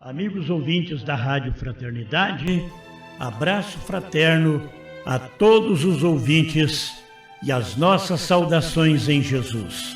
Amigos ouvintes da Rádio Fraternidade, abraço fraterno a todos os ouvintes e as nossas saudações em Jesus.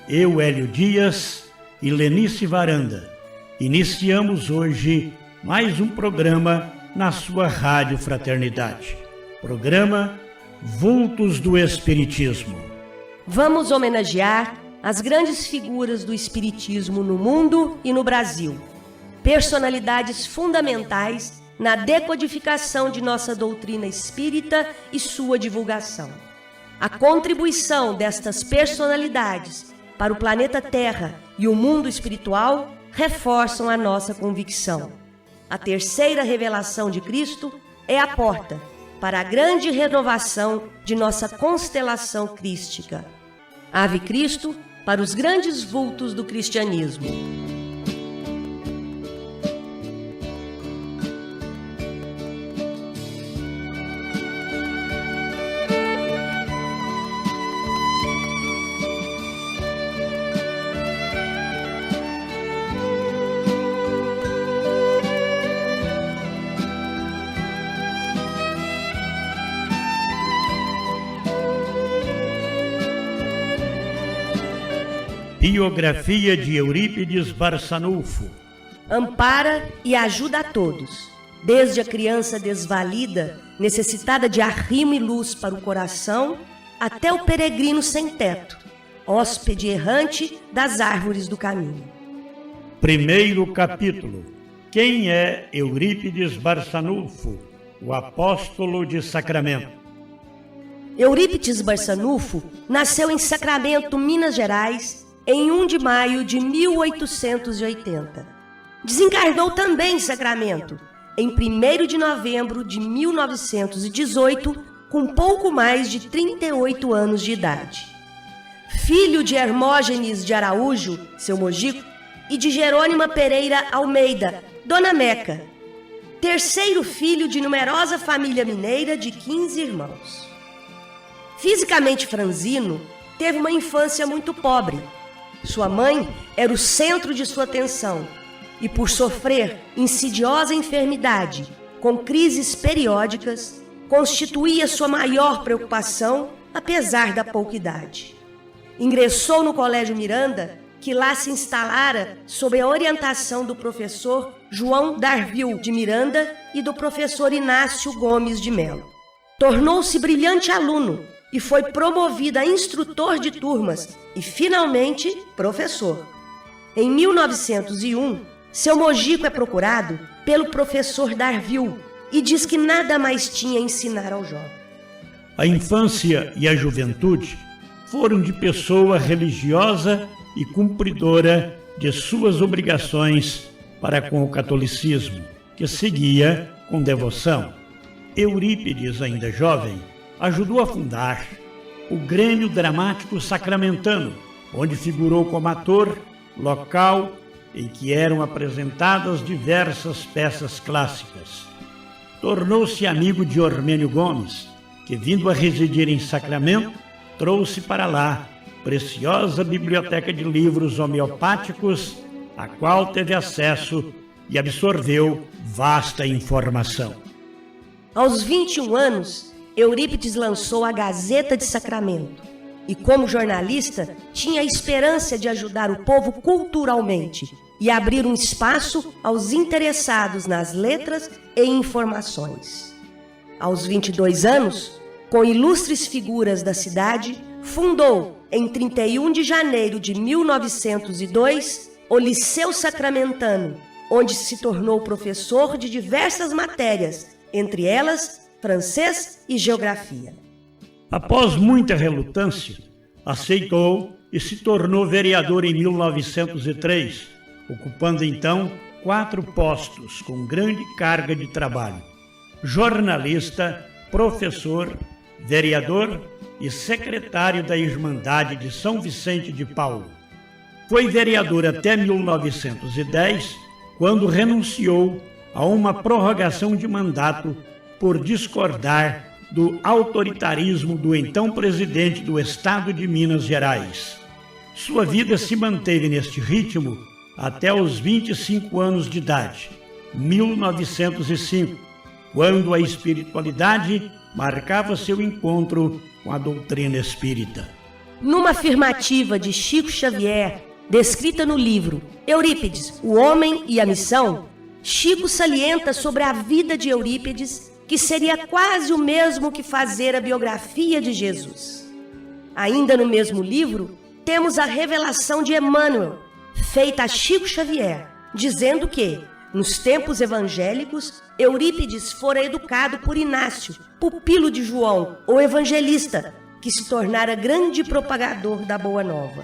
Eu, Hélio Dias e Lenice Varanda, iniciamos hoje mais um programa na sua Rádio Fraternidade. Programa Vultos do Espiritismo. Vamos homenagear as grandes figuras do Espiritismo no mundo e no Brasil. Personalidades fundamentais na decodificação de nossa doutrina espírita e sua divulgação. A contribuição destas personalidades para o planeta Terra e o mundo espiritual reforçam a nossa convicção. A terceira revelação de Cristo é a porta para a grande renovação de nossa constelação crística. Ave Cristo para os grandes vultos do cristianismo. Biografia de Eurípides Barçanufo. Ampara e ajuda a todos, desde a criança desvalida, necessitada de arrimo e luz para o coração, até o peregrino sem teto, hóspede errante das árvores do caminho. Primeiro capítulo. Quem é Eurípides Barçanufo, o apóstolo de Sacramento? Eurípides Barçanufo nasceu em Sacramento, Minas Gerais, em 1 de maio de 1880. Desencarnou também em Sacramento, em 1º de novembro de 1918, com pouco mais de 38 anos de idade. Filho de Hermógenes de Araújo, seu mojico, e de Jerônima Pereira Almeida, Dona Meca. Terceiro filho de numerosa família mineira de 15 irmãos. Fisicamente franzino, teve uma infância muito pobre. Sua mãe era o centro de sua atenção e, por sofrer insidiosa enfermidade, com crises periódicas, constituía sua maior preocupação, apesar da pouca idade. Ingressou no Colégio Miranda, que lá se instalara sob a orientação do professor João Darville de Miranda e do professor Inácio Gomes de Melo. Tornou-se brilhante aluno e foi promovido a instrutor de turmas e, finalmente, professor. Em 1901, seu mojico é procurado pelo professor Darville e diz que nada mais tinha a ensinar ao jovem. A infância e a juventude foram de pessoa religiosa e cumpridora de suas obrigações para com o catolicismo, que seguia com devoção. Eurípides, ainda jovem, ajudou a fundar o Grêmio Dramático Sacramentano, onde figurou como ator, local em que eram apresentadas diversas peças clássicas. Tornou-se amigo de Ormênio Gomes, que, vindo a residir em Sacramento, trouxe para lá preciosa biblioteca de livros homeopáticos, a qual teve acesso e absorveu vasta informação. Aos 21 anos, Eurípides lançou a Gazeta de Sacramento e, como jornalista, tinha a esperança de ajudar o povo culturalmente e abrir um espaço aos interessados nas letras e informações. Aos 22 anos, com ilustres figuras da cidade, fundou, em 31 de janeiro de 1902, o Liceu Sacramentano, onde se tornou professor de diversas matérias, entre elas francês e geografia. Após muita relutância, aceitou e se tornou vereador em 1903, ocupando então 4 postos com grande carga de trabalho: jornalista, professor, vereador e secretário da Irmandade de São Vicente de Paulo. Foi vereador até 1910, quando renunciou a uma prorrogação de mandato por discordar do autoritarismo do então presidente do Estado de Minas Gerais. Sua vida se manteve neste ritmo até os 25 anos de idade, 1905, quando a espiritualidade marcava seu encontro com a doutrina espírita. Numa afirmativa de Chico Xavier, descrita no livro Eurípides, o Homem e a Missão, Chico salienta sobre a vida de Eurípides, que seria quase o mesmo que fazer a biografia de Jesus. Ainda no mesmo livro, temos a revelação de Emmanuel, feita a Chico Xavier, dizendo que, nos tempos evangélicos, Eurípides fora educado por Inácio, pupilo de João, o evangelista, que se tornara grande propagador da Boa Nova.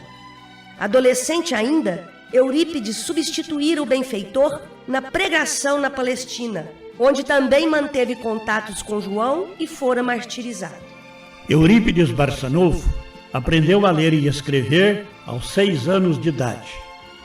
Adolescente ainda, Eurípides substituíra o benfeitor na pregação na Palestina, onde também manteve contatos com João e fora martirizado. Eurípides Barçanufo aprendeu a ler e escrever aos 6 anos de idade,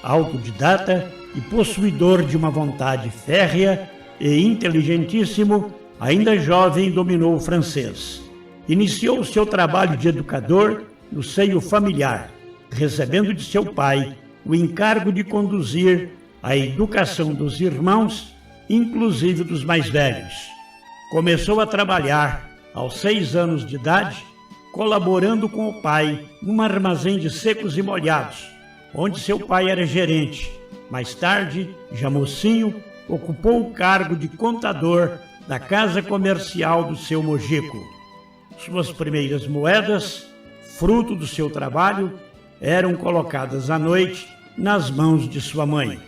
autodidata e possuidor de uma vontade férrea e inteligentíssimo, ainda jovem dominou o francês. Iniciou o seu trabalho de educador no seio familiar, recebendo de seu pai o encargo de conduzir a educação dos irmãos, inclusive dos mais velhos. Começou a trabalhar aos 6 anos de idade, colaborando com o pai num armazém de secos e molhados, onde seu pai era gerente. Mais tarde, já mocinho, ocupou o cargo de contador da casa comercial do seu Mojico. Suas primeiras moedas, fruto do seu trabalho, eram colocadas à noite nas mãos de sua mãe.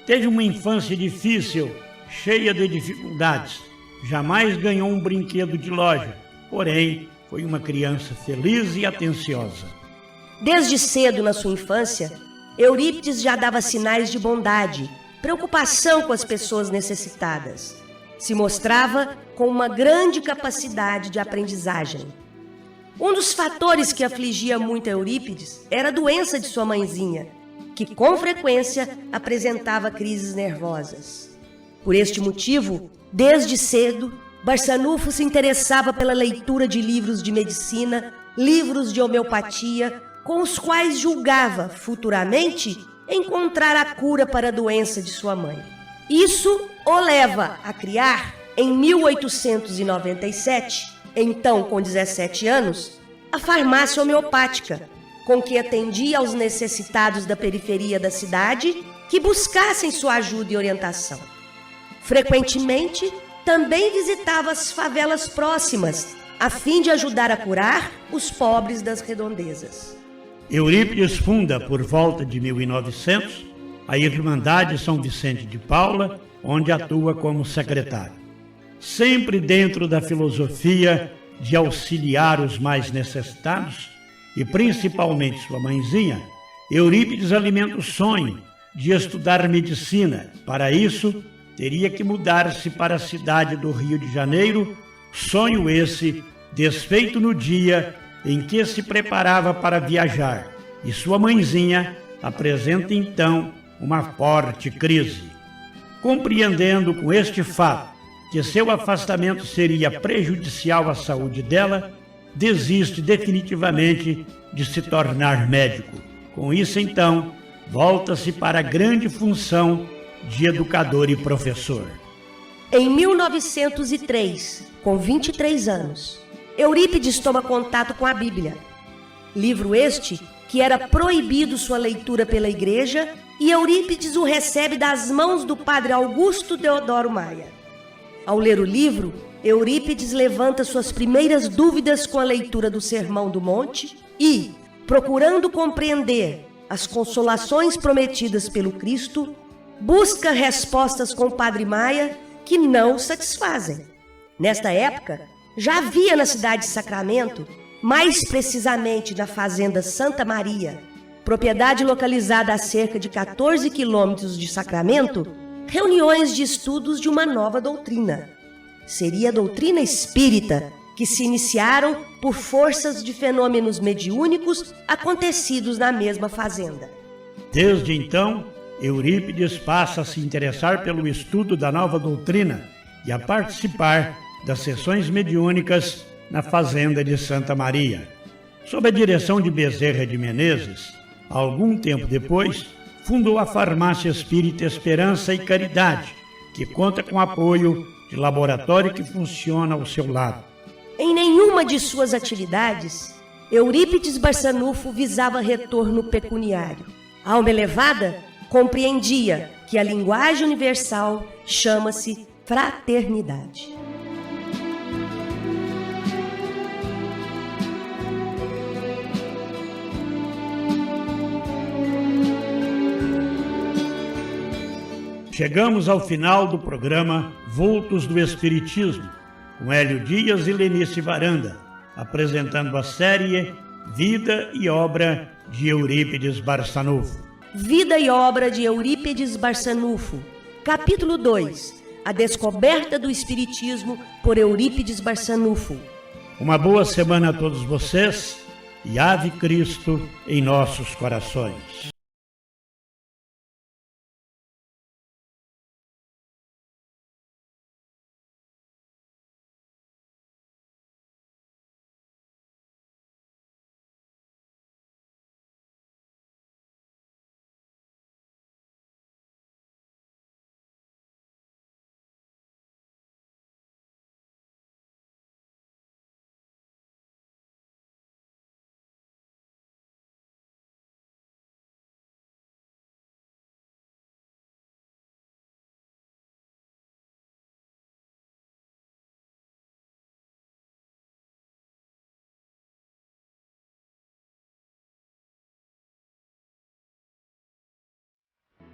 Teve uma infância difícil, cheia de dificuldades. Jamais ganhou um brinquedo de loja, porém, foi uma criança feliz e atenciosa. Desde cedo na sua infância, Eurípides já dava sinais de bondade, preocupação com as pessoas necessitadas. Se mostrava com uma grande capacidade de aprendizagem. Um dos fatores que afligia muito Eurípides era a doença de sua mãezinha, que com frequência apresentava crises nervosas. Por este motivo, desde cedo, Barçanufo se interessava pela leitura de livros de medicina, livros de homeopatia, com os quais julgava, futuramente, encontrar a cura para a doença de sua mãe. Isso o leva a criar, em 1897, então com 17 anos, a farmácia homeopática, com que atendia aos necessitados da periferia da cidade que buscassem sua ajuda e orientação. Frequentemente, também visitava as favelas próximas, a fim de ajudar a curar os pobres das redondezas. Eurípides funda, por volta de 1900, a Irmandade São Vicente de Paula, onde atua como secretário. Sempre dentro da filosofia de auxiliar os mais necessitados, e principalmente sua mãezinha, Eurípides alimenta o sonho de estudar medicina. Para isso, teria que mudar-se para a cidade do Rio de Janeiro, sonho esse desfeito no dia em que se preparava para viajar, e sua mãezinha apresenta então uma forte crise. Compreendendo com este fato que seu afastamento seria prejudicial à saúde dela, desiste definitivamente de se tornar médico. Com isso, então, volta-se para a grande função de educador e professor. Em 1903, com 23 anos, Eurípides toma contato com a Bíblia. Livro este que era proibido sua leitura pela igreja, e Eurípides o recebe das mãos do padre Augusto Deodoro Maia. Ao ler o livro, Eurípides levanta suas primeiras dúvidas com a leitura do Sermão do Monte e, procurando compreender as consolações prometidas pelo Cristo, busca respostas com o padre Maia que não o satisfazem. Nesta época, já havia na cidade de Sacramento, mais precisamente na fazenda Santa Maria, propriedade localizada a cerca de 14 quilômetros de Sacramento, reuniões de estudos de uma nova doutrina. Seria a doutrina espírita, que se iniciaram por forças de fenômenos mediúnicos acontecidos na mesma fazenda. Desde então, Eurípides passa a se interessar pelo estudo da nova doutrina e a participar das sessões mediúnicas na fazenda de Santa Maria. Sob a direção de Bezerra de Menezes, algum tempo depois, fundou a Farmácia Espírita Esperança e Caridade, que conta com apoio de laboratório que funciona ao seu lado. Em nenhuma de suas atividades, Eurípides Barçanufo visava retorno pecuniário. A alma elevada compreendia que a linguagem universal chama-se fraternidade. Chegamos ao final do programa Vultos do Espiritismo, com Hélio Dias e Lenice Varanda, apresentando a série Vida e Obra de Eurípides Barçanufo. Vida e Obra de Eurípides Barçanufo, capítulo 2, A Descoberta do Espiritismo por Eurípides Barçanufo. Uma boa semana a todos vocês e Ave Cristo em nossos corações.